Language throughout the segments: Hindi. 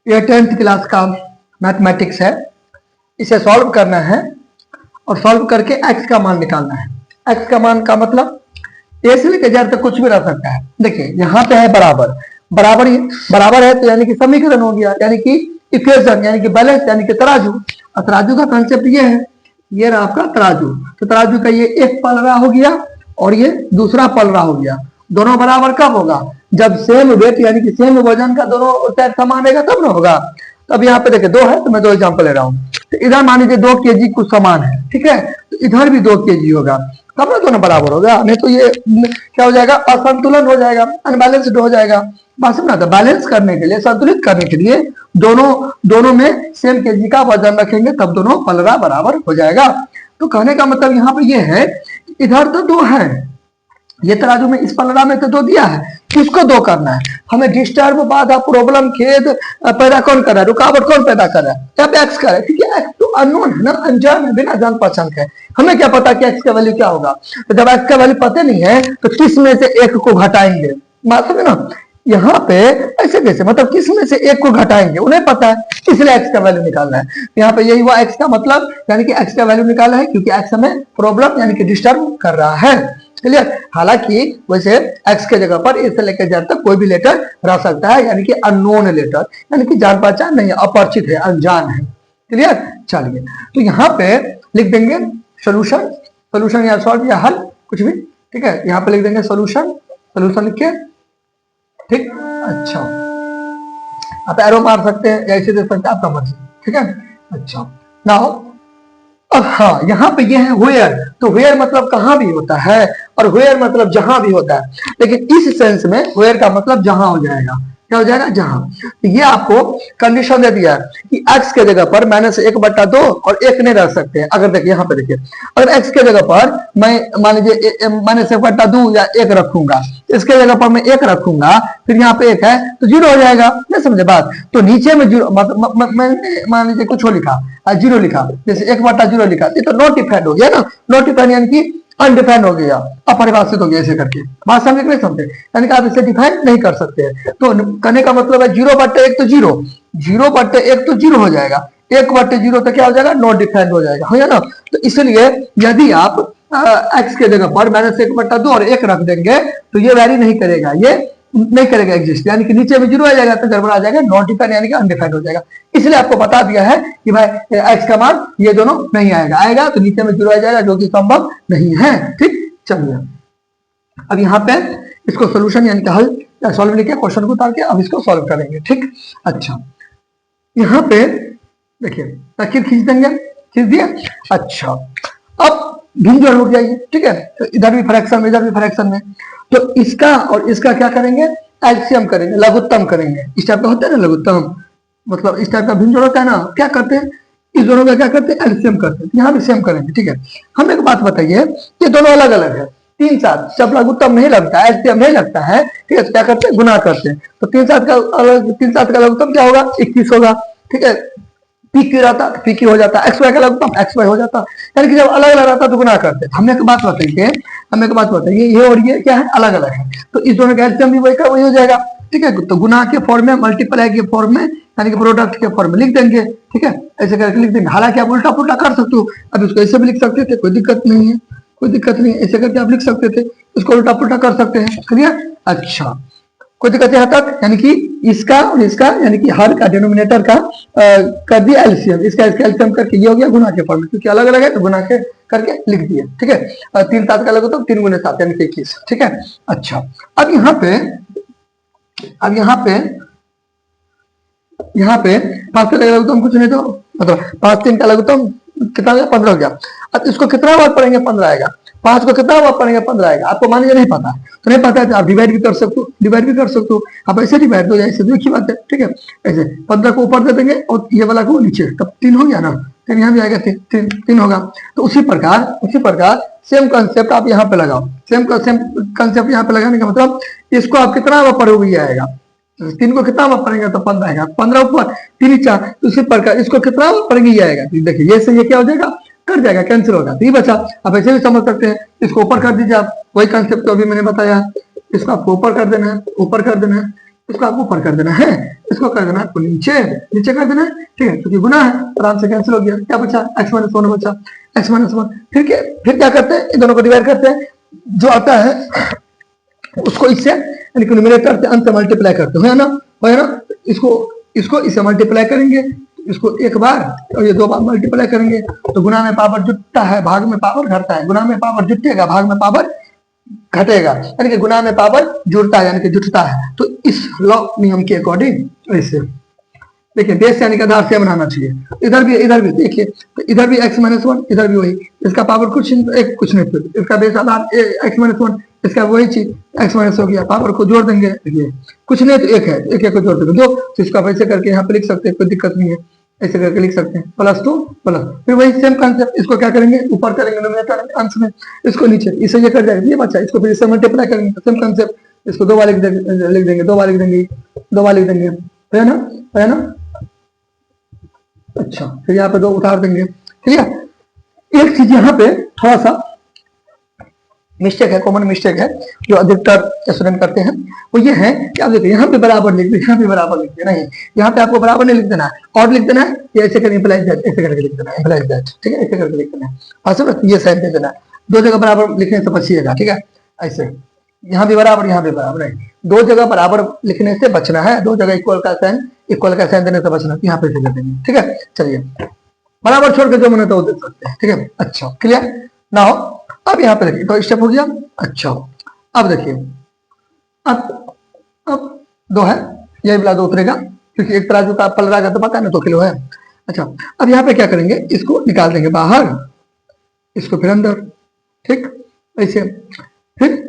ये 10th क्लास का मैथमेटिक्स है, इसे सॉल्व करना है और सॉल्व करके x का मान निकालना है। x का मान का मतलब a से लेकर z तक कुछ भी रह सकता है। देखिए यहाँ पे है बराबर, बराबर है तो यानी कि समीकरण हो गया, यानी कि इक्वेशन, यानी कि बैलेंस, यानी कि तराजू। और तराजू का कंसेप्ट ये है, ये रहा आपका तराजू। तो तराजू का ये एक पलड़ा हो गया और ये दूसरा पलड़ा हो गया। दोनों बराबर कब होगा? जब सेम वेट यानी कि सेम वजन का दोनों साइड समान रहेगा तब ना होगा। तो अब यहाँ पे देखिए 2 है तो मैं 2 एग्जाम्पल ले रहा हूँ। तो इधर मान लीजिए 2 kg कुछ समान है, ठीक है, तो इधर भी 2 kg होगा, तब ना दोनों बराबर होगा। नहीं तो ये क्या हो जाएगा? असंतुलन हो जाएगा, अनबैलेंस्ड हो जाएगा। बात समझना, तो बैलेंस करने के लिए, संतुलित करने के लिए दोनों में सेम kg का वजन रखेंगे तब दोनों पलड़ा बराबर हो जाएगा। तो कहने का मतलब यहाँ पे ये है, इधर तो 2 है, ये तराजू में इस पलड़ा में तो 2 दिया है, किसको 2 करना है? हमें डिस्टर्ब, बाधा, प्रॉब्लम, खेद पैदा कौन कर रहा है? रुकावट कौन पैदा कर रहा है? यहाँ पे एक्स कर रहा है, क्योंकि एक्स तो अननोन है ना, अनजान है, बिना जान पहचान के। हमें क्या पता कि एक्स का वैल्यू क्या होगा? तो जब एक्स का वैल्यू पता नहीं है तो किस में से एक को घटाएंगे? बात समझे ना, यहाँ पे ऐसे कैसे, मतलब किस में से एक को घटाएंगे उन्हें पता है, इसलिए एक्स का वैल्यू निकालना है। यहाँ पे यही हुआ एक्स का मतलब, यानी कि एक्स का वैल्यू निकालना है, क्योंकि एक्स हमें प्रॉब्लम यानी कि डिस्टर्ब कर रहा है। क्लियर? हालांकि वैसे x के जगह पर a से लेकर z तक कोई भी लेटर रह सकता है, यानी कि अननोन लेटर, यानी कि जान पहचान नहीं है, अपरिचित है, अनजान है। क्लियर? चलिए, तो यहाँ पे लिख देंगे सोल्यूशन या सॉल्व या हल, कुछ भी, ठीक है। यहाँ पे लिख देंगे सोल्यूशन लिख के, ठीक। अच्छा, आप एरो मार सकते हैं या ऐसे दे सकते हैं, आपका मर्जी, ठीक है। अच्छा, नाउ अब हाँ, यहाँ पे ये है वेयर, तो वेयर मतलब कहाँ भी होता है और वेयर मतलब जहां भी होता है, लेकिन इस सेंस में वेयर का मतलब जहां हो जाएगा। क्या हो जाएगा? जहां। तो ये आपको कंडीशन दे दिया है कि x के जगह पर -1/2 और 1 नहीं रख सकते हैं। अगर देखिए यहाँ पे देखिए, अगर x के जगह पर मैं मान लीजिए -1/2 या 1 रखूंगा, इसके जगह पर मैं 1 रखूंगा, फिर यहाँ पे 1 है तो 0 हो जाएगा। नहीं समझे बात? तो नीचे में 0 मैंने मान लीजिए कुछ लिखा, 0 लिखा, जैसे 1/0 लिखा, ये तो नॉट डिफाइंड हो गया ना। नॉट डिफाइंड यानी कि अनडिफाइंड हो गया, अपरिभाषित हो गया, ऐसे करके। बात समझ नहीं समझे? यानी कि आप इसे डिफाइन नहीं कर सकते हैं। तो कहने का मतलब है 0/1 तो 0, 0/1 तो 0 हो जाएगा, 1/0 तो क्या हो जाएगा? नॉट डिफाइंड हो जाएगा, है ना। तो इसलिए यदि आप x के जगह पर -1/2 और 1 रख देंगे तो ये वैरी नहीं करेगा, ये नहीं करेगा एग्जिस्ट, यानी कि नीचे में 0 आ जाएगा तो गड़बड़ आ जाएगा, नॉट डिफाइंड यानी कि अनडिफाइंड हो जाएगा। इसलिए आपको बता दिया है कि भाई x का मान ये दोनों नहीं आएगा तो नीचे में 0 आ जाएगा, जो कि संभव नहीं है। ठीक, चलिए अब यहाँ पे इसको सोल्यूशन यानी कि हल या सॉल्व लिखे क्वेश्चन को उतार के अब इसको सॉल्व करेंगे। ठीक, अच्छा यहाँ पे देखिए लकीर खींच देंगे, खींच दिया। अच्छा, अब भिन्न जोड़ हो गया ये, ठीक है। तो इधर भी फ्रैक्शन में, इधर भी फ्रैक्शन में, तो इसका और इसका क्या करेंगे? एलसीएम करेंगे, लघुत्तम करेंगे। इस टाइप का होता है ना लघुत्तम, मतलब इस टाइप का भिन्न जोड़ होता है ना, क्या करते हैं इस दोनों का, क्या करते हैं? एलसीएम करते हैं। यहाँ भी सेम करेंगे, ठीक है। हम एक बात बताइए, ये दोनों अलग अलग है। 3 7 जब लघुत्तम नहीं लगता है, एलसीएम नहीं लगता है, ठीक है, तो क्या करते हैं? गुना करते हैं। तो 3 7 का लघुत्तम क्या होगा? 21 होगा, ठीक है। पी क्यू रहता पी क्यू हो जाता, एक्स वाई का लगभग एक्स वाई हो जाता, यानी कि जब अलग अलग रहता तो गुना करते। हमने एक बात बताइए, ये और ये क्या है? अलग अलग है, तो इस दोनों का एलसीएम भी वही का वही हो जाएगा, ठीक है। तो गुना के फॉर्म में, मल्टीप्लाई के फॉर्म में, यानी कि प्रोडक्ट के फॉर्म में लिख देंगे, ठीक है, ऐसे करके लिख देंगे। हालांकि आप उल्टा पुल्टा कर सकते हो, अब इसको ऐसे भी लिख सकते थे, कोई दिक्कत नहीं है, ऐसे करके आप लिख सकते थे, इसको उल्टा पुल्टा कर सकते हैं। क्लियर? अच्छा, कोई दिक्कत यहाँ तक? यानी कि इसका और इसका, यानी कि हर का डिनोमिनेटर का कर दिया एलसीएम, इसका एलसीएम करके ये हो गया गुना के फॉर्म में, क्योंकि अलग अलग है तो गुना के करके लिख दिए, ठीक है। 3 7 का लगो तो 3 × 7 यानी कि 21, ठीक है। अच्छा, अब यहाँ पे 5 का लगभग कुछ नहीं, तो मतलब 5 3 का लगभग कितना हो गया? 15 हो गया। अब इसको कितना बार पढ़ेंगे? 15 आएगा। 5 को कितना बार पढ़ेंगे? 15 आएगा। आपको मान लीजिए नहीं पता तो नहीं पता है, तो आप डिवाइड भी कर सकते हो, आप ऐसे डिवाइड हो जाए, ऐसे एक ही बात है, ठीक है। ऐसे 15 को ऊपर दे देंगे और ये वाला को नीचे, तब 3 हो गया ना, 3 यहाँ भी आएगा, 3 होगा। तो उसी प्रकार सेम कंसेप्ट आप यहाँ पे लगाओ, सेम कंसेप्ट यहाँ पे लगाने का मतलब इसको आप कितना बार पढ़ोगे? ये आएगा। 3 को कितना बार पढ़ेंगे? तो 15 आएगा। 15 ऊपर 3 4, तो इसी प्रकार इसको कितना बार पढ़ेंगे? ये आएगा। देखिए ये से ये क्या हो जाएगा? कट जाएगा, कैंसिल होगा, तो ये बचा। आप ऐसे भी समझ सकते हैं, इसको ऊपर कर दीजिए आप, वही कंसेप्ट तो अभी मैंने बताया, इसको आपको ऊपर कर देना है, इसको आपको ऊपर कर देना है, इसको कर देना आपको नीचे, नीचे कर देना है, ठीक है, क्योंकि गुना है आराम से कैंसिल हो गया। क्या बचा? x माइनस वन बचा, x माइनस वन। फिर क्या करते हैं, इन दोनों को डिवाइड करते हैं, जो आता है उसको इससे यानी कि न्यूमरेटर से अंत से मल्टीप्लाई करते हो, है ना, इसको इससे मल्टीप्लाई करेंगे, इसको एक बार और ये 2 बार मल्टीप्लाई करेंगे, तो गुना में पावर जुटता है, भाग में पावर घटता है, गुना में पावर जुटेगा, भाग में पावर घटेगा, यानी कि गुना में पावर जुड़ता है यानी कि जुटता है। तो इस लॉ नियम के अकॉर्डिंग ऐसे देखिए बेस यानी कि आधार से बनाना चाहिए। इधर भी देखिए, तो इधर भी x माइनस वन, इधर भी वही, इसका पावर कुछ नहीं, इसका बेस आधार x माइनस वन, इसका वही चीज x माइनस हो गया, पावर को जोड़ देंगे, देखिए कुछ नहीं तो एक है, एक को जोड़ देंगे 2, तो इसका वैसे करके यहाँ पे लिख सकते हैं, कोई दिक्कत नहीं है, ऐसे करके लिख सकते हैं, प्लस 2 प्लस, फिर वही सेम कंसेप्ट, इसको क्या करेंगे ऊपर करेंगे न्यूमरेटर अंश में, इसको नीचे, इससे ये कर जाएगा ये बच्चा, इसको फिर इससे मल्टीप्लाई करेंगे, सेम कंसेप्ट, इसको 2 बार लिख देंगे, 2 बार लिख देंगे, 2 बार लिख देंगे, है ना। अच्छा, फिर यहाँ पे 2 उतार देंगे, ठीक है। एक चीज यहाँ पे थोड़ा सा मिस्टेक है, कॉमन मिस्टेक है जो अधिकतर स्टूडेंट करते हैं, वो ये है कि आप देखिए यहाँ पे बराबर लिख दे, यहाँ पे बराबर लिख दे, नहीं यहाँ पे आपको बराबर नहीं लिख देना है, और लिख देना है ये ऐसे करके इम्प्लाइज दैट, ऐसे करके लिख देना है, इम्प्लाइज दैट, ठीक है, ऐसे करके लिख देना है, और ये साइन दे देना है, 2 जगह बराबर लिखने से बचिएगा, ठीक है, ऐसे यहाँ भी बराबर, यहाँ भी बराबर, नहीं 2 जगह बराबर लिखने से बचना है, 2 जगह इक्वल का साइन देने से बचना है, यहाँ पे लिख देंगे, ठीक है। चलिए बराबर छोड़ के जो मन होता है वो देख सकते हैं, ठीक है। अच्छा क्लियर ना हो, अब यहाँ पे देखिए तो स्टेप हो गया। अच्छा अब देखिए, अब 2 है, यही वाला 2 उतरेगा क्योंकि एक तराजू का पल रहा तो पता है ना 2 किलो है। अच्छा अब यहाँ पे क्या करेंगे, इसको निकाल देंगे बाहर, इसको फिर अंदर, ठीक, ऐसे फिर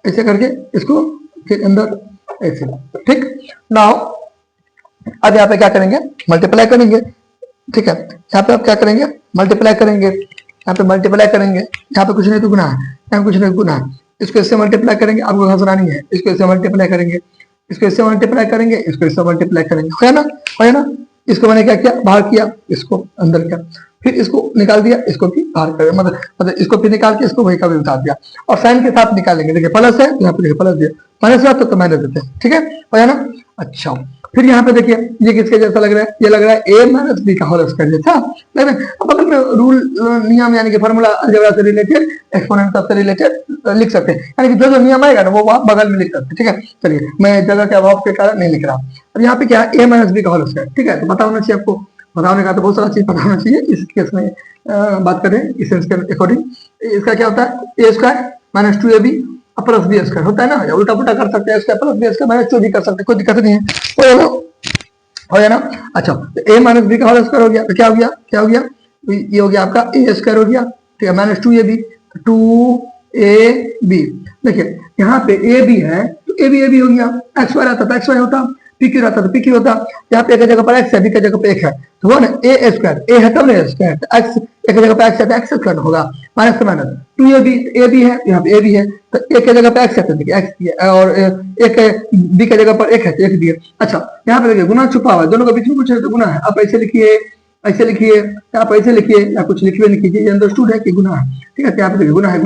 ऐसे करके इसको फिर अंदर ऐसे, ठीक। नाउ अब यहाँ पे क्या करेंगे, मल्टीप्लाई करेंगे, ठीक है। यहाँ पे आप क्या करेंगे, मल्टीप्लाई करेंगे, यहाँ पे मल्टीप्लाई करेंगे, यहाँ पे कुछ नहीं तो गुना है, यहाँ पे कुछ नहीं गुना है, इसको इससे मल्टीप्लाई करेंगे, आपको हंसना नहीं है, इसको इससे मल्टीप्लाई करेंगे, इसको इससे मल्टीप्लाई करेंगे, इसको इससे मल्टीप्लाई करेंगे, है ना। इसको मैंने क्या किया, बाहर किया, इसको अंदर किया, फिर इसको निकाल दिया, इसको भी बाहर कर, मतलब इसको फिर निकाल के इसको वही का भी उतार दिया, और साइन के साथ निकालेंगे, देखिए प्लस है यहाँ पे देखिए प्लस दिया, माइनस है तो माइनस देते हैं, ठीक है ना। अच्छा फिर यहाँ पे देखिए ये किसके जैसा लग रहा है, ये लग रहा है a माइनस बी का होल स्क्वायर जैसा लग रहा है। अब बगल में रूल नियम यानी कि फॉर्मूला अलजेब्रा से रिलेटेड, एक्सपोनेंट से रिलेटेड लिख सकते हैं, यानी कि जो जो नियम आएगा ना वो आप बगल में लिख सकते हैं, ठीक है। चलिए मैं जगह के अभाव के कारण नहीं लिख रहा। अब यहाँ पे क्या है, a माइनस बी का होल स्क्वायर, ठीक है, तो पता होना चाहिए आपको, बताने का तो बहुत सारा चीज पता होना चाहिए। इस केस में बात करें इस सेंस के अकॉर्डिंग, इसका क्या होता है, a square minus 2ab plus B square होता है ना, या उल्टा पुल्टा कर सकते हैं, square plus B square minus 2b कर सकते हैं, कोई दिक्कत नहीं है, हो गया ना। अच्छा तो a माइनस बी का होल स्क्वायर हो गया, तो क्या हो गया, तो ये हो गया आपका a स्क्वायर हो गया, ठीक है, माइनस 2ab, 2ab। देखिए यहाँ पे a भी है तो a भी हो गया, x वाई रहता तो x वाई होता, p क्यू रहता तो p क्यू होता, यहाँ पे एक जगह पर x है, b की जगह पे 1 है, तो वो ना a स्क्वायर, a है तब ना स्क्वायर, तो x एक जगह पे x है तो x स्क्वायर होगा, माइनस से माइनस 2ab, a भी है यहाँ पे a भी है, तो एक जगह पे x है तो देखिए x दिया, और एक b की जगह पर 1 है तो 1 दिया। अच्छा यहाँ पे देखिए गुना छुपा हुआ है, दोनों के बीच में कुछ है तो गुना है, आप ऐसे लिखिए, ऐसे लिखिए, आप ऐसे लिखिए, या कुछ लिखिए नहीं कीजिए, ये अंडरस्टूड है कि गुना है, ठीक है। यहाँ पे देखिए गुना है,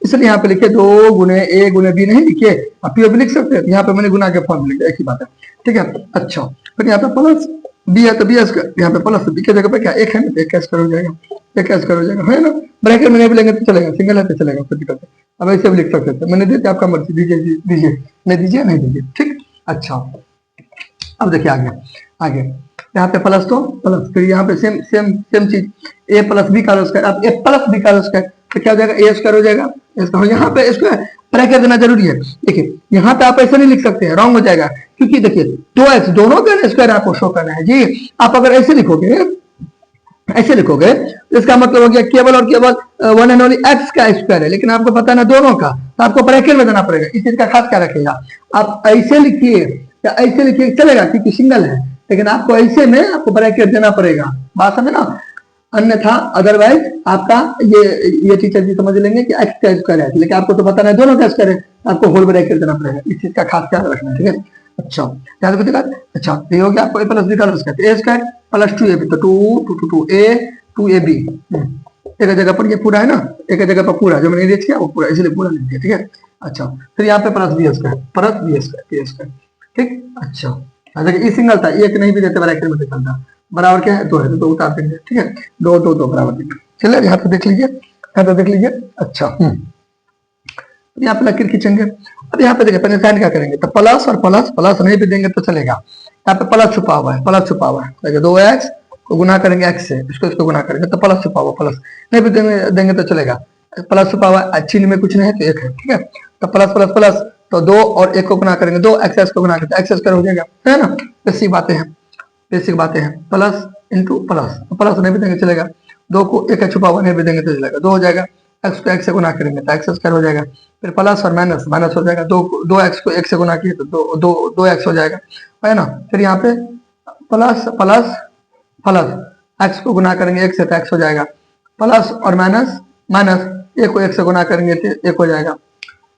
इसलिए यहाँ पे लिखिए 2 गुने a गुने b नहीं लिखिए, आप p भी लिख सकते हैं, यहाँ पे मैंने गुना के फॉर्म लिख दिया, एक ही बात है, ठीक है। अच्छा फिर यहाँ पे प्लस b है तो b स्क्वायर, यहाँ पे प्लस b की जगह पे क्या 1 है ना, 1 स्क्वायर हो जाएगा, 1 स्क्वायर हो जाएगा, है ना। ब्रैकेट में नहीं भी लेंगे तो चलेगा, सिंगल है तो चलेगा, कोई दिक्कत नहीं। अब ऐसे भी लिख सकते थे, मैंने दिया आपका मर्जी, दीजिए नहीं दीजिए, ठीक। अच्छा अब देखिए आगे यहाँ पे प्लस तो प्लस, फिर यहाँ पे सेम चीज a प्लस बी का स्क्वायर, अब a प्लस बी का स्क्वायर तो क्या हो जाएगा, a स्क्वायर हो जाएगा, यहाँ पे स्क्वायर ब्रैकेट देना जरूरी है। देखिए यहाँ पे आप ऐसे नहीं लिख सकते हैं, रॉन्ग हो जाएगा, क्योंकि देखिए 2x दोनों का स्क्वायर आपको शो करना है जी। आप अगर ऐसे लिखोगे तो इसका मतलब हो गया केवल और केवल 1 एंड ओनली x का स्क्वायर है, लेकिन आपको पता है ना दोनों का, तो आपको ब्रैकेट में देना पड़ेगा। इस चीज का खास क्या रखेगा, आप ऐसे लिखिए या ऐसे लिखिए चलेगा क्योंकि सिंगल है, लेकिन आपको ऐसे में आपको ब्रैकेट देना पड़ेगा, बात समझे ना, अन्यथा अदरवाइज आपका ये टीचर जी समझ लेंगे कि x का स्क्वायर है, लेकिन आपको तो पता नहीं दोनों का स्क्वायर है, आपको होल ब्रैकेट देना पड़ेगा। इस चीज का खास ख्याल रखना है, ठीक है। अच्छा याद रखिएगा। अच्छा ये हो गया आपको a प्लस बी का square, a square plus 2ab, तो 2 a 2ab, एक जगह पर ये पूरा है ना, एक जगह पर पूरा जो मैंने लिख किया वो पूरा, इसलिए पूरा लिख दिया, ठीक है। अच्छा, फिर यहाँ पे plus B square, plus B square, ठीक। अच्छा, देखिए ई सिंगल था, एक नहीं भी देते ब्रैकेट में निकलता, बराबर क्या है 2 है, तो 2 उतार देंगे, ठीक है। 2 2 2 बराबर देंगे। चलिए यहाँ पे देख लीजिए, यहाँ पे देख लीजिए। अच्छा, यहाँ पे लकीर खींचेंगे। अब यहाँ पे देखिए पहले साइन क्या करेंगे, तो प्लस और प्लस, प्लस नहीं भी देंगे तो चलेगा। यहाँ पे प्लस छुपा हुआ है, प्लस छुपा हुआ है, देखिए 2x को गुना करेंगे x से, इसको गुना करेंगे तो प्लस छुपा हुआ, प्लस नहीं भी देंगे तो चलेगा। प्लस छुपा हुआ है, चिन्ह में कुछ नहीं है तो 1 है, ठीक है। तो प्लस प्लस प्लस, तो 2 और 1 को गुना करेंगे, 2 x को गुना करते x स्क्वायर हो जाएगा, है ना। बेसिक बातें हैं, बेसिक बातें हैं। प्लस इंटू प्लस, प्लस नहीं भी देंगे चलेगा, 2 को 1 छुपा हुआ नहीं भी देंगे तो चलेगा, 2 हो जाएगा। x को x से गुना करेंगे तो x स्क्वायर हो जाएगा, फिर प्लस और माइनस, माइनस हो जाएगा, 2x को 1 से गुना किए तो 2x हो जाएगा, है ना। फिर यहाँ पे प्लस प्लस प्लस, x को गुना करेंगे 1 से तो x हो जाएगा, प्लस और माइनस माइनस, 1 को 1 से गुना करेंगे तो 1 हो जाएगा।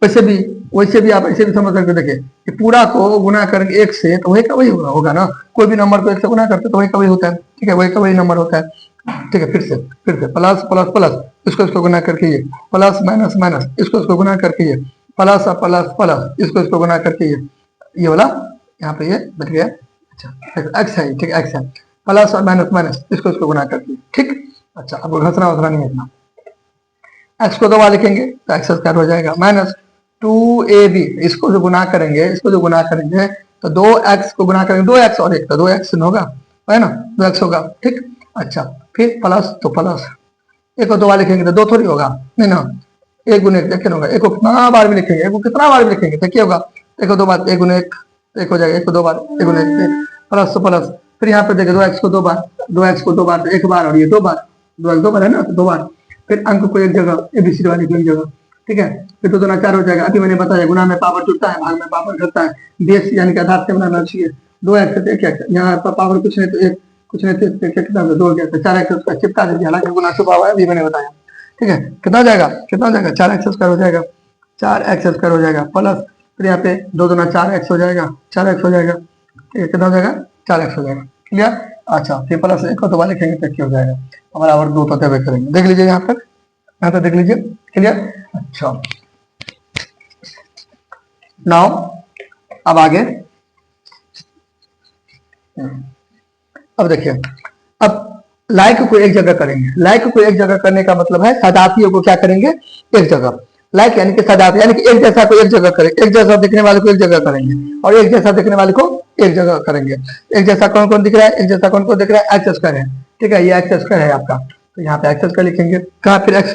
वैसे भी आप ऐसे भी समझ सकते, देखिए कि पूरा को गुना करेंगे 1 से तो वही का वही होगा ना, कोई भी नंबर को 1 से गुना करते तो वही का वही होता है, ठीक है, वही का वही नंबर होता है, ठीक है। फिर से प्लस प्लस प्लस, इसको गुना करके ये, प्लस माइनस माइनस, इसको गुना करके ये, प्लस प्लस प्लस, इसको गुना करके ये वाला यहाँ पे ये बच गया। अच्छा, एक्स है, ठीक है, एक्स है, प्लस और माइनस माइनस, इसको गुना करके, ठीक। अच्छा, अब घसना वसना नहीं है इतना। एक्स को 2 बार लिखेंगे तो एक्स स्क्वायर हो जाएगा, माइनस 2ab, इसको जो गुना करेंगे तो 2x को गुना करेंगे, 2x और 1 तो 2x होगा, है ना, 2x होगा, ठीक। अच्छा, फिर प्लस तो प्लस, 1 को 2 बार लिखेंगे तो 2 थोड़ी होगा, नहीं ना, 1 गुने 1 देखिए होगा, 1 को कितना बार भी लिखेंगे, 1 को कितना बार भी लिखेंगे तो क्या होगा, 1 को 2 बार, 1 गुने 1 1 हो जाएगा, 1 को 2 बार 1 गुने 1 प्लस तो प्लस। फिर यहाँ पे देखिए 2x को 2 बार, 2x को 2 बार तो 1 बार और ये 2 बार, 2x 2 बार है ना, तो 2 बार। फिर अंक को एक जगह, एबीसीडी वाली को एक जगह, ठीक है। फिर 2 2 4 हो जाएगा, अभी मैंने बताया गुना में पावर जुड़ता है, भाग में पावर घटता है, बेस यानी कि आधार से बनाना चाहिए। 2x से 1x, यहाँ पर पावर कुछ नहीं तो 1, कुछ नहीं तो कितना 2 गया, 4x उसका चिपका दीजिए, हालांकि गुना छुपा हुआ है, अभी मैंने बताया, ठीक है। कितना हो जाएगा, 4x स्क्वायर हो जाएगा, 4x स्क्वायर हो जाएगा, प्लस फिर यहाँ पे 2 2 4x हो जाएगा, 4x हो जाएगा, ठीक है। कितना हो जाएगा, 4x हो जाएगा, क्लियर। अच्छा, फिर प्लस 1 को 2 बार लिखेंगे तो क्या हो जाएगा, बराबर 2 तो तय करेंगे, देख लीजिए यहाँ पर देख लीजिए, क्लियर। अच्छा, नाउ अब आगे, अब देखिए, अब लाइक को एक जगह करेंगे, लाइक को एक जगह करने का मतलब है सजातियों को क्या करेंगे, एक जगह। लाइक यानी कि सजाती, यानी कि एक जैसा को एक जगह करेंगे, एक जैसा दिखने वाले को एक जगह करेंगे, और एक जैसा दिखने वाले को एक जगह करेंगे। एक जैसा कौन कौन दिख रहा है, एक जैसा कौन कौन दिख रहा है, एक्स स्क्वायर है, ठीक है, ये एक्स स्क्वायर है आपका, तो यहाँ पे एक्स स्क्वायर लिखेंगे, कहाँ फिर एक्स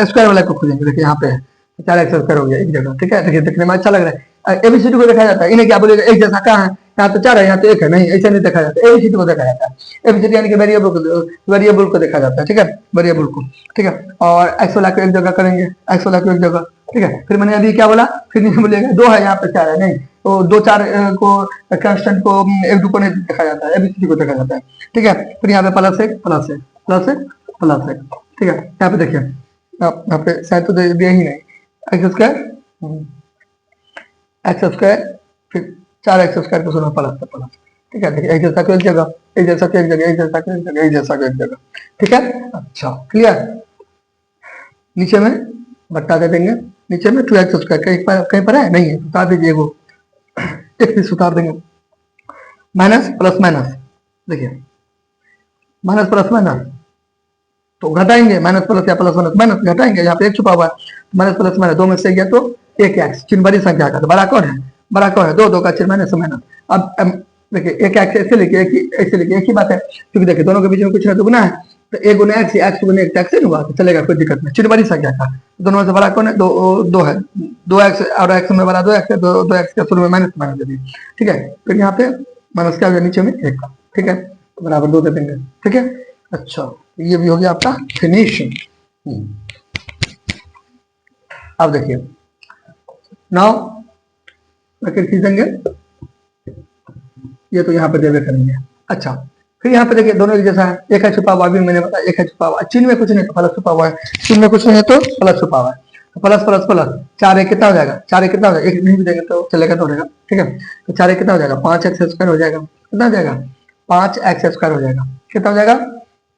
स्क्वायर वाला को खोजेंगे, देखिए यहाँ पे है 4x स्क्वायर हो गया एक जगह, ठीक है। देखिए दिखने में अच्छा लग रहा है, एबीसीडी को देखा जाता है, इन्हें क्या बोलेगा, एक जैसा कहाँ है, यहाँ तो 4 है, यहाँ तो 1 है, नहीं ऐसा नहीं देखा जाता, एबीसीडी को देखा जाता है, एबीसीडी यानी कि वेरिएबल को देखा जाता है, ठीक है, वेरिएबल को, ठीक है। और एक्स वाला को एक जगह करेंगे, एक्स वाला को एक जगह, ठीक है। फिर मैंने अभी क्या बोला, फिर नहीं बोलेगा 2 है यहाँ पे 4 है, नहीं तो 2 4 को कांस्टेंट को 1 2 को नहीं देखा जाता है, एबीसीडी को देखा जाता है, ठीक है। फिर यहाँ पे प्लस 1 प्लस 1 प्लस 1 प्लस 1, ठीक है। यहाँ पे देखिए, यहाँ पे शायद तो दिया ही नहीं, एक्स स्क्वायर फिर 4x स्क्वायर को सुना प्लस प्लस, ठीक है। देखिए एक जैसा को एक जगह, एक जैसा को एक जगह, एक जैसा को एक जगह, एक जैसा को एक जगह, ठीक है। अच्छा, क्लियर। नीचे में बट्टा दे देंगे, नीचे में 2x स्क्वायर कहीं पर है, नहीं है, उतार दीजिए, वो एक पीस उतार देंगे, माइनस प्लस माइनस, देखिए माइनस प्लस माइनस तो घटाएंगे, माइनस प्लस या प्लस माइनस, माइनस घटाएंगे, यहाँ पे एक छुपा हुआ है, माइनस प्लस माइनस 2 में से गया तो 1x, चिन्ह बड़ी संख्या का, तो बड़ा कौन है, बड़ा कौन है, 2 2 का चिन्ह माइनस माइनस। अब देखिए 1x ऐसे लिखिए, एक ही बात है, क्योंकि देखिए दोनों के बीच में कुछ ना तो गुना है, तो 1 गुना x, x गुना 1 x हुआ तो चलेगा, कोई दिक्कत नहीं, चिन्ह बड़ी संख्या का, दोनों में से बड़ा कौन है, 2 है, 2x और x में बड़ा 2x है, 2x का शुरू में माइनस माइनस दे दिए, ठीक है। फिर यहाँ पे माइनस क्या हो गया, नीचे में 1 का, ठीक है, तो बराबर 2 दे देंगे, ठीक है। अच्छा, ये भी हो गया आपका फिनिशिंग। अब देखिए, नाउ ब्रैकेट खींचेंगे, ये तो यहाँ पे देवे करेंगे। अच्छा, फिर यहाँ पे देखिए दोनों एक जैसा है, एक है छुपा हुआ, अभी मैंने बताया एक है छुपा हुआ, चिन्ह में कुछ नहीं तो प्लस छुपा हुआ है, चिन्ह में कुछ नहीं तो प्लस छुपा हुआ है, तो प्लस प्लस प्लस 4 कितना हो जाएगा, 4 कितना हो जाएगा, एक नहीं भी देंगे तो चलेगा, तो रहेगा, ठीक है। तो 4 कितना हो जाएगा, 5x स्क्वायर हो जाएगा, कितना हो जाएगा, 5x स्क्वायर हो जाएगा, कितना हो जाएगा,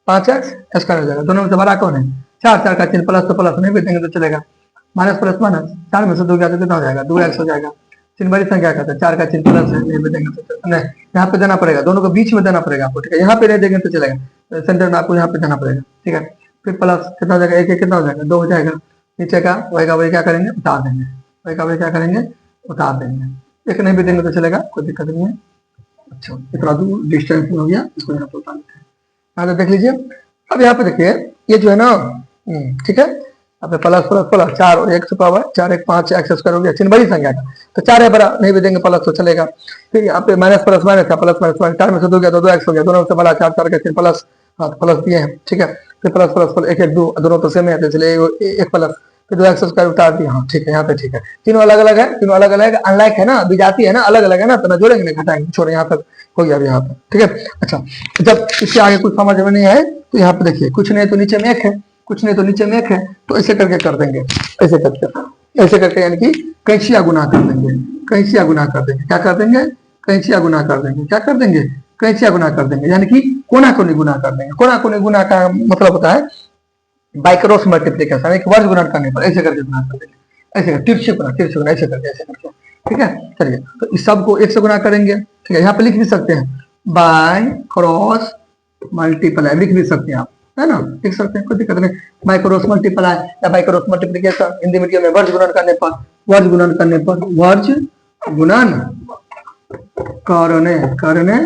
5x स्क्वायर हो जाएगा। दोनों में से बड़ा कौन है, चार चार का चिन्ह प्लस तो प्लस नहीं भी देंगे तो चलेगा, माइनस प्लस माइनस, 4 में से 2 गया तो कितना हो जाएगा, 2x हो जाएगा। चिन्ह बड़ी संख्या का था, 4 का चिन्ह प्लस है, नहीं भी देंगे तो नहीं, यहाँ पे देना पड़ेगा, दोनों को बीच में देना पड़ेगा आपको, ठीक है। यहाँ पे नहीं देंगे तो चलेगा, सेंटर में आपको यहाँ पे देना पड़ेगा, ठीक है। फिर प्लस कितना हो जाएगा, एक कितना हो जाएगा, 2 हो जाएगा। नीचे का वही क्या करेंगे, उतार देंगे, वही का वही क्या करेंगे, उतार देंगे। एक नहीं भी देंगे तो चलेगा, कोई दिक्कत नहीं है। अच्छा, इतना दूर डिस्टेंस हो गया, इसको यहाँ पे उतार देते हैं। यहाँ पे देख लीजिए, अब यहाँ पे देखिए ये जो है ना, ठीक है, अब प्लस प्लस प्लस 4 और 1 छुपा हुआ है, 4 1 5 एक्स स्क्वायर हो गया, चिन्ह बड़ी संख्या का, तो 4 है बड़ा, नहीं भी देंगे प्लस तो चलेगा। फिर यहाँ पे माइनस प्लस माइनस था, प्लस माइनस माइनस, 4 में से 2 गया तो 2x हो गया, दोनों से बड़ा 4 4 का चिन्ह प्लस, हाँ प्लस दिए हैं, ठीक है। फिर प्लस प्लस प्लस 1 1 2 दोनों तो सेम है, इसलिए एक प्लस, फिर 2x स्क्वायर उतार दिया, हाँ ठीक है, यहाँ पे ठीक है। तीनों अलग अलग है, तीनों अलग अलग अनलाइक है ना, विजाती है ना, अलग अलग है ना, तो ना जोड़ेंगे ना घटाएंगे, छोड़े यहाँ तक हो गया यहाँ पर, ठीक है। अच्छा, जब इससे आगे कुछ समझ में नहीं आए तो यहाँ पे देखिए, कुछ नहीं तो नीचे में 1 है, कुछ नहीं तो नीचे में 1 है, तो ऐसे करके कर देंगे, ऐसे करके यानी कि कैंचिया गुना कर देंगे, कैंचिया गुना कर देंगे, क्या कर देंगे, कैंचिया गुना कर देंगे, क्या कर देंगे, कैंचिया गुना कर देंगे, यानी कि कोना कोनी गुना कर देंगे। कोना कोनी गुना का मतलब होता है बाय क्रॉस मल्टीप्लिकेशन, यानी कि वर्ग गुणन करने पर ऐसे करके गुना कर देंगे, ऐसे तिरछे गुना ऐसे करके, ठीक है। चलिए, तो इस सब को 1 से गुना करेंगे, ठीक है। यहाँ पे लिख भी सकते हैं बाय क्रॉस मल्टीप्लाई, लिख भी सकते हैं आप, है ना, लिख सकते हैं, कोई दिक्कत नहीं। बाय क्रॉस मल्टीप्लाई या by cross multiplication, Hindi medium में वर्ग गुणन करने पर, वर्ग गुणन करने पर, वर्ग गुणन करने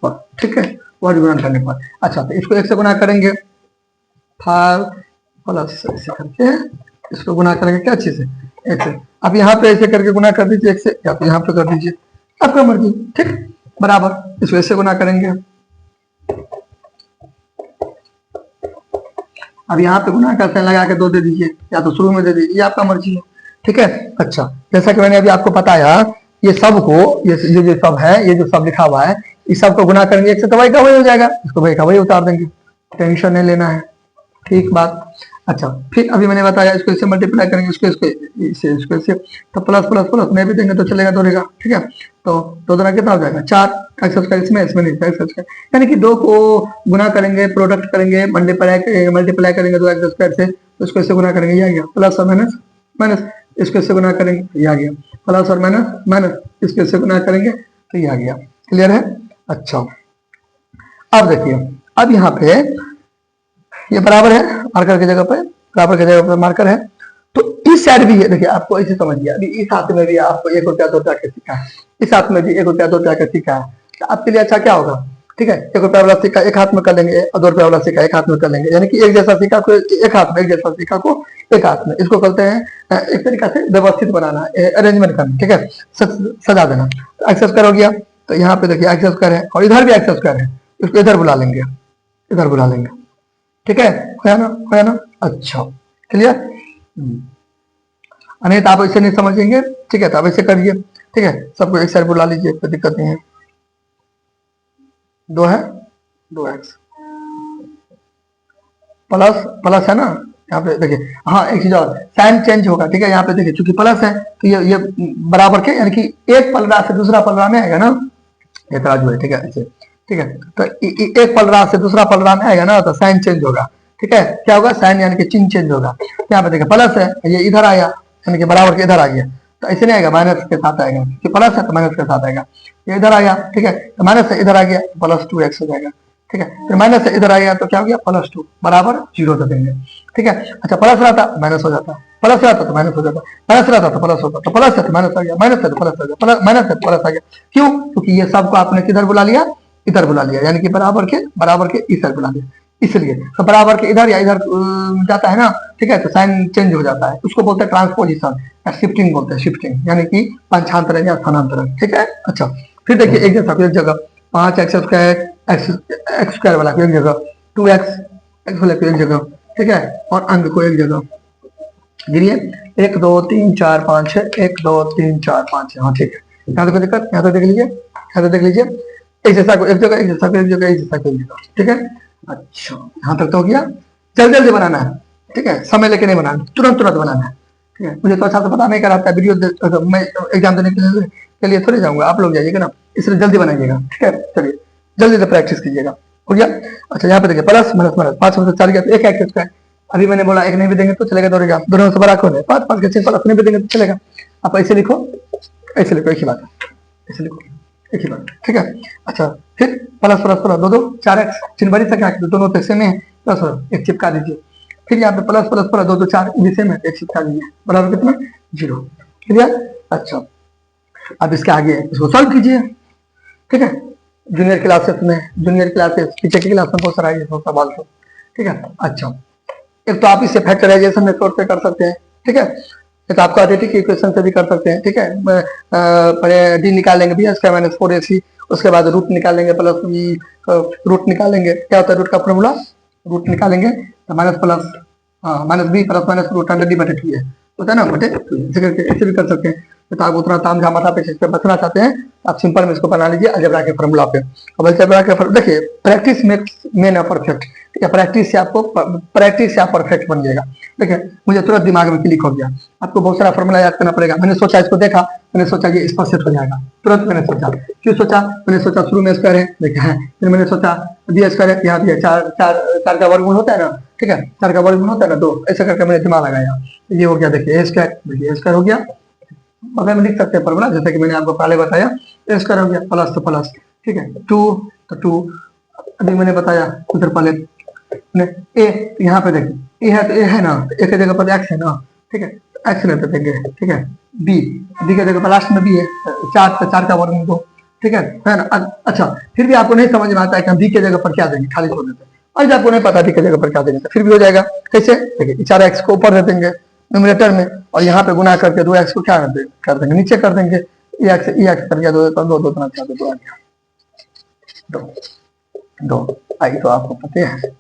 पर, ठीक है, वर्ग गुणन करने पर। अच्छा, तो इसको 1 से गुना करेंगे, 5 प्लस ऐसे करके इसको गुना करेंगे क्या चीज है, 1 से। अब यहाँ पे ऐसे करके गुना कर दीजिए 1 से, या तो यहाँ पे कर दीजिए, आपका मर्जी, ठीक, बराबर। इसको ऐसे गुना करेंगे, अब यहाँ पे गुना का साइन लगा के 2 दे दीजिए, या तो शुरू में दे दीजिए, आपका मर्जी है, ठीक है। अच्छा, जैसा कि मैंने अभी आपको बताया, ये सब को, ये जो सब है, ये जो सब लिखा हुआ है, इस सब को गुना करेंगे 1 से, तो वही का वही हो जाएगा, इसको वही का वही उतार देंगे, टेंशन नहीं लेना है, ठीक बात। अच्छा, फिर अभी मैंने बताया, इसको इससे मल्टीप्लाई करेंगे, इसको इससे, तो प्लस प्लस प्लस नहीं भी देंगे तो चलेगा, दोहरेगा, ठीक है। तो 2 दूना कितना हो जाएगा, 4 एक्स स्क्वायर, इसमें नहीं एक्स स्क्वायर, यानी कि 2 को गुना करेंगे, प्रोडक्ट करेंगे, मल्टीप्लाई करेंगे 2 एक्स स्क्वायर से, तो इसको इससे गुना करेंगे, ये आ गया, प्लस और माइनस माइनस, इसको इससे गुना करेंगे, ये आ गया, प्लस और माइनस माइनस, इसको इससे गुना करेंगे तो ये आ गया, क्लियर है। अच्छा, अब देखिए, अब यहाँ पे ये बराबर है, मार्कर की जगह पे, बराबर की जगह पे मार्कर है, तो इस साइड भी है, देखिए आपको ऐसे समझिए, अभी इस हाथ में भी आपको 1 रुपया 2 रुपया का सिक्का है, इस हाथ में भी 1 रुपया 2 रुपया का सिक्का है, तो आपके लिए अच्छा क्या होगा, ठीक है। 1 रुपया वाला सिक्का एक हाथ में कर लेंगे और 2 रुपया वाला सिक्का एक हाथ में कर लेंगे, यानी कि एक जैसा सिक्का को एक हाथ में, एक जैसा सिक्का को एक हाथ में, इसको कहते हैं एक तरीका से व्यवस्थित बनाना, अरेंजमेंट करना, ठीक है, सजा देना। एक्स स्क्वायर हो गया, तो यहाँ पे देखिए एक्स स्क्वायर है, और इधर भी एक्स स्क्वायर है, इसको इधर बुला लेंगे, इधर बुला लेंगे, ठीक है, होया ना। अच्छा, क्लियर, नहीं तो आप ऐसे नहीं समझेंगे, ठीक है, तो आप ऐसे करिए, ठीक है, सबको एक साइड बुला लीजिए, कोई दिक्कत नहीं है। 2 है, 2x प्लस प्लस है ना, यहाँ पे देखिए, हाँ एक चीज और, साइन चेंज होगा, ठीक है। यहाँ पे देखिए, चूंकि प्लस है तो ये बराबर के, यानी कि एक पलड़ा से दूसरा पलड़ा में आएगा ना, ये तराजू है, ठीक है, ऐसे, ठीक है। तो एक पलड़ा से दूसरा पलड़ा में आएगा ना, तो साइन चेंज होगा, ठीक है। क्या होगा, साइन यानी कि चिन्ह चेंज होगा। यहाँ पे देखिए प्लस है, ये इधर आया, यानी कि बराबर के इधर आ गया, तो ऐसे नहीं आएगा, माइनस के साथ आएगा, कि प्लस है तो माइनस के साथ आएगा। ये इधर आया, ठीक है, तो माइनस से इधर आ गया, प्लस 2x हो जाएगा, ठीक है। फिर माइनस से इधर आ गया तो क्या हो गया, +2 बराबर 0 दे देंगे, ठीक है। अच्छा, प्लस रहता माइनस हो जाता, प्लस रहता तो माइनस हो जाता, माइनस रहता तो प्लस होता, तो प्लस है तो माइनस आ गया, माइनस है तो प्लस आ गया, माइनस है तो प्लस आ गया। क्यों, क्योंकि ये सबको आपने किधर बुला लिया, इधर बुला लिया, यानी कि बराबर के इधर बुला लिया, इसलिए तो बराबर के इधर या इधर जाता है ना, ठीक है, तो साइन चेंज हो जाता है, उसको बोलते हैं ट्रांसपोजिशन या शिफ्टिंग बोलते हैं, शिफ्टिंग यानी कि पंचांतरण या स्थानांतरण, ठीक है। अच्छा, फिर देखिए एक जैसा एक जगह 5x स्क्वायर, एक्स स्क्वायर वाला को एक जगह, 2x वाला को एक जगह, ठीक है, और अंक को एक जगह गिनिए, 1 2 3 4 5 6, 1 2 3 4 5 6, हाँ ठीक है। यहाँ तो कोई दिक्कत, यहाँ तो देख लीजिए, यहाँ तो देख लीजिए, एक जैसा को एक जगह, एक जैसा को एक जगह, एक जैसा को एक जगह, ठीक है। अच्छा, यहाँ तक तो हो गया, जल्दी जल्दी बनाना है, ठीक है, समय लेके नहीं बनाना, तुरंत तुरंत बनाना है, ठीक है। मुझे तो अच्छा से पता नहीं कराता है, वीडियो मैं एग्जाम देने के लिए थोड़ी जाऊंगा, आप लोग जाइएगा ना, इसलिए जल्दी बनाइएगा, ठीक है। चलिए जल्दी से प्रैक्टिस कीजिएगा, हो गया। अच्छा, यहाँ पे देखिए प्लस माइनस माइनस, 5 में से 4 गया तो 1 एक्स स्क्वायर, अभी मैंने बोला एक नहीं भी देंगे तो चलेगा, दौड़ेगा, दोनों से बड़ा कौन है, 5, 5 के 6 प्लस नहीं भी देंगे तो चलेगा। आप ऐसे लिखो, ऐसे लिखो, एक ही बात है, ऐसे लिखो, एक ही बात, ठीक है। अच्छा, फिर प्लस प्लस प्लस 2 2 4x, चिन्ह बड़ी संख्या के दोनों तो सेम है, प्लस एक चिपका दीजिए। फिर यहाँ पे प्लस प्लस प्लस 2 2 4 भी सेम है, एक चिपका दीजिए, बराबर कितना 0, क्लियर। अच्छा, अब इसके आगे इसको सॉल्व कीजिए, ठीक है। जूनियर क्लासेस में, जूनियर क्लासेस पीछे की क्लास में बहुत सारा ये सवाल तो, ठीक है। अच्छा, एक तो आप इसे फैक्टराइजेशन मेथड से कर सकते हैं, ठीक है। एक आपको आर्टिटिक इक्वेशन से भी कर सकते हैं, ठीक है। पहले डी निकालेंगे बी स्क्वायर माइनस 4ac, उसके बाद रूट निकालेंगे प्लस रूट निकालेंगे, क्या होता है रूट का फॉर्मूला, रूट निकालेंगे तो minus plus minus B plus minus root under D बटे 2 है, होता है ना, बटे 2, ऐसे भी कर सकते हैं। तो आप उतना ताम झाम माथा पे इस पे बचना चाहते हैं, आप सिंपल में इसको बना लीजिए अलजेब्रा के फॉर्मूला पे। अब अलजेब्रा के देखिए, प्रैक्टिस मेक्स मैन परफेक्ट, ठीक है। प्रैक्टिस से आपको, प्रैक्टिस से आप परफेक्ट बन जाएगा। देखिए, मुझे तुरंत दिमाग में क्लिक हो गया, आपको बहुत सारा फॉर्मूला याद करना पड़ेगा। मैंने सोचा, इसको देखा, मैंने सोचा ये स्पष्ट सेट हो जाएगा, तुरंत मैंने सोचा। क्यों सोचा? मैंने सोचा शुरू में स्क्वायर है, देखिए है, फिर मैंने सोचा बी स्क्वायर है, यहाँ भी 4 का वर्गमूल होता है ना, ठीक है, 4 का वर्गमूल होता है ना 2, ऐसा करके मैंने दिमाग लगाया, ये हो गया, देखिए ए स्क्वायर, देखिए ए स्क्वायर हो गया, बगल में लिख सकते हैं फॉर्मूला, जैसे कि मैंने आपको पहले बताया, ए स्क्वायर हो गया, प्लस तो प्लस, ठीक है, 2 तो 2, अभी मैंने बताया उधर पहले ए, यहाँ पे देखिए ए है तो ए है ना, ए की जगह पर एक्स है ना, ठीक है, एक्स लेते देंगे, ठीक है। बी, बी की जगह पर लास्ट में बी है, 4 का वर्गमूल 2, ठीक है ना। अच्छा, फिर भी आपको नहीं समझ में आता है कि हम बी की जगह पर क्या देंगे, खाली छोड़ देते हैं, और जब आपको नहीं पता बी की जगह पर क्या देंगे तो फिर भी हो जाएगा, कैसे, देखिए 4x को ऊपर दे देंगे न्यूमरेटर में, और यहाँ पे गुना करके 2x को क्या कर देंगे, नीचे कर देंगे, e x कर गया 2 2 2 आ गया 2 आई, तो आपको पता है।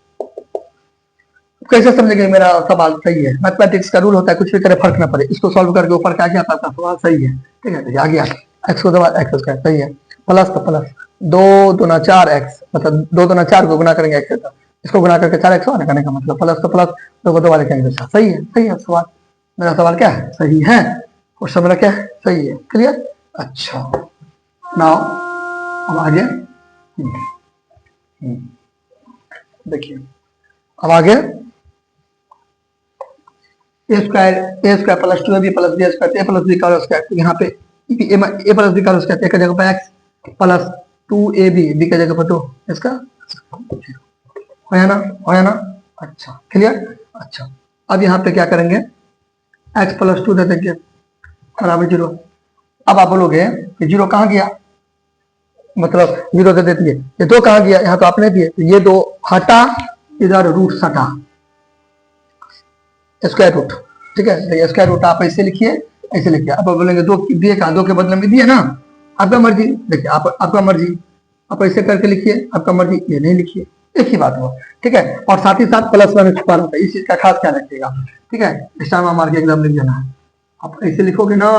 कैसे समझेंगे मेरा सवाल सही है? मैथमेटिक्स का रूल होता है, कुछ भी करे फर्क ना पड़े, इसको सॉल्व करके ऊपर क्या गया तो आपका सवाल सही है, ठीक है। आ गया x को दबा, x स्क्वायर सही है, प्लस तो प्लस 2 दूना 4x, मतलब 2 दूना 4 को गुना करेंगे x से, इसको गुना करके 4x होने करने का मतलब प्लस तो प्लस 2 को दबा लिखेंगे, सही है, सही है सवाल, मेरा सवाल क्या है, सही है, और सब मेरा क्या है, सही है, क्लियर। अच्छा, नाउ अब आगे देखिए, अब आगे a square plus 2ab plus B square, a plus b का स्क्वायर, तो यहाँ पे ए प्लस बी का स्क्वायर, ए की जगह पर एक्स प्लस 2ab, बी की जगह पर 2, इसका हो ना। अच्छा, क्लियर। अच्छा, अब यहाँ पे क्या करेंगे, x प्लस 2 दे देंगे बराबर 0। अब आप बोलोगे कि 0 कहाँ गया, मतलब 0 दे देती है, ये 2 कहाँ गया, यहाँ तो आपने दिए, तो ये 2 हटा, इधर रूट सटा, स्क्वायर रूट, ठीक है। स्क्वायर रूट आप ऐसे लिखिए, ऐसे लिखिए। आप बोलेंगे 2 दिए कहाँ, 2 के बदले में दिए ना, आपका मर्जी, देखिए आपका मर्जी, आप ऐसे करके लिखिए, आपका मर्जी, ये नहीं लिखिए, एक ही बात हो, ठीक है। और साथ ही साथ प्लस में छुपा रहता है, इस चीज का खास ख्याल रखिएगा, ठीक है। स्टार मार के एकदम लिख देना है, आप ऐसे लिखोगे ना,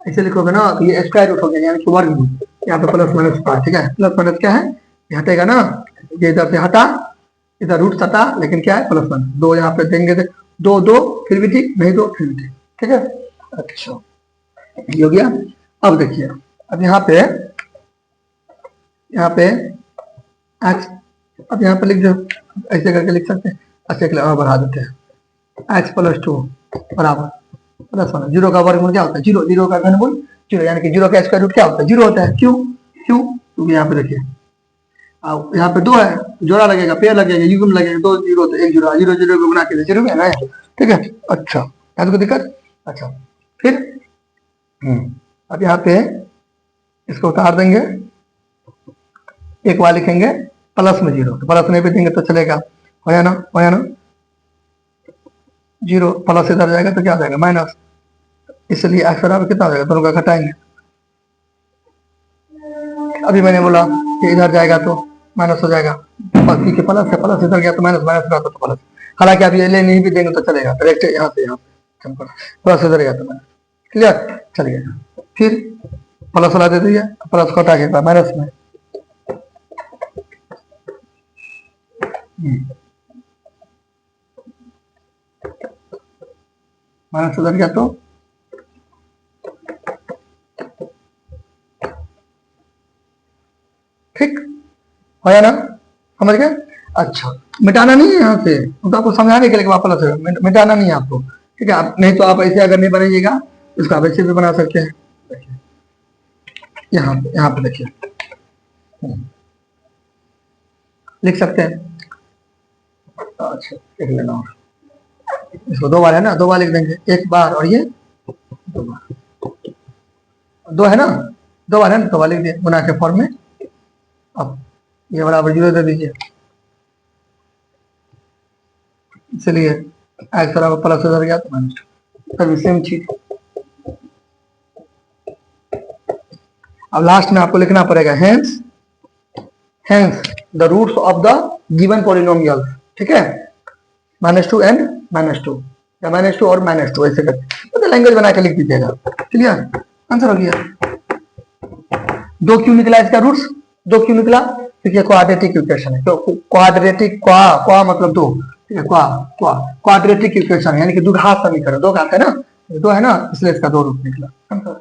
ऐसे लिखोगे ना, तो ये स्क्वायर रूट हो गया, यानी कि वर्गमूल, यहाँ पे प्लस माइनस छुपा है, ठीक है। प्लस माइनस क्या है, ये हटेगा ना, ये इधर से हटा, इधर रूट सटा, लेकिन क्या है प्लस माइनस 2 यहाँ पे देंगे, 2 2 फिर भी ठीक, नहीं 2 फिर भी ठीक, ठीक है। अच्छा, ये हो गया। अब देखिए, अब यहाँ पे x, अब यहाँ पे लिख दो, ऐसे करके लिख सकते हैं, अच्छे और बढ़ा देते हैं, x प्लस 2 बराबर प्लस 1, 0 का वर्गमूल क्या होता है, 0, 0 का घनमूल 0, यानी कि 0 का स्क्वायर रूट क्या होता है, 0 होता है। क्यों क्यों, क्योंकि यहाँ पे देखिए, यहाँ पे 2 है, जोड़ा लगेगा, पेयर लगेगा, युग्म लगेगा, 2 0 तो 1 0, 0 0 को गुना के 0 में है ना, ठीक है। अच्छा, यहाँ कोई दिक्कत। अच्छा, फिर अब यहाँ पे इसको उतार देंगे, एक बार लिखेंगे प्लस में 0, तो प्लस नहीं भी देंगे तो चलेगा, हो ना 0 प्लस इधर जाएगा तो क्या हो जाएगा माइनस, इसलिए x बराबर कितना हो जाएगा, दोनों का घटाएंगे। अभी मैंने बोला कि इधर जाएगा तो माइनस हो जाएगा, ठीक है, प्लस है, प्लस इधर गया तो माइनस, माइनस गया तो प्लस, हालांकि आप ये ले नहीं भी देंगे तो चलेगा, डायरेक्ट यहाँ से प्लस इधर गया तो माइनस, क्लियर, चलिए। फिर प्लस वाला दे दीजिए, प्लस को हटा के माइनस में, माइनस उधर गया तो ठीक हो ना, समझ गए। अच्छा, मिटाना नहीं है यहाँ से, तो आपको समझाने के लिए वापस मिटाना नहीं है आपको, ठीक है। आप नहीं तो आप ऐसे अगर नहीं बनाइएगा, इसको आप ऐसे भी बना सकते हैं। देखिए यहाँ पे देखिए, लिख सकते हैं। अच्छा लिख लेना, और इसको 2 बार है ना, 2 बार लिख देंगे, 1 बार और ये 2 बार, 2 है ना, 2 बार है ना, 2 बार लिख दिए गुना के फॉर्म में। अब ये बराबर 0 दे दीजिए, इसलिए एक्स बराबर प्लस उधर गया तो माइनस 2, फिर सेम चीज। अब लास्ट में आपको लिखना पड़ेगा hence the roots of the given polynomial, ठीक है, -2 एंड -2 या -2 और -2 ऐसे करके तो लैंग्वेज बना के लिख दीजिएगा। क्लियर, आंसर हो गया। 2 क्यों निकला इसका रूट्स, 2 क्यों निकला, क्योंकि क्वाड्रेटिक इक्वेशन है, तो क्वाड्रेटिक क्वा मतलब 2, ठीक है, क्वाड्रेटिक इक्वेशन यानी कि द्विघात समीकरण, 2 घात है ना, 2 है ना, इसलिए इसका 2 रूट निकला। आंसर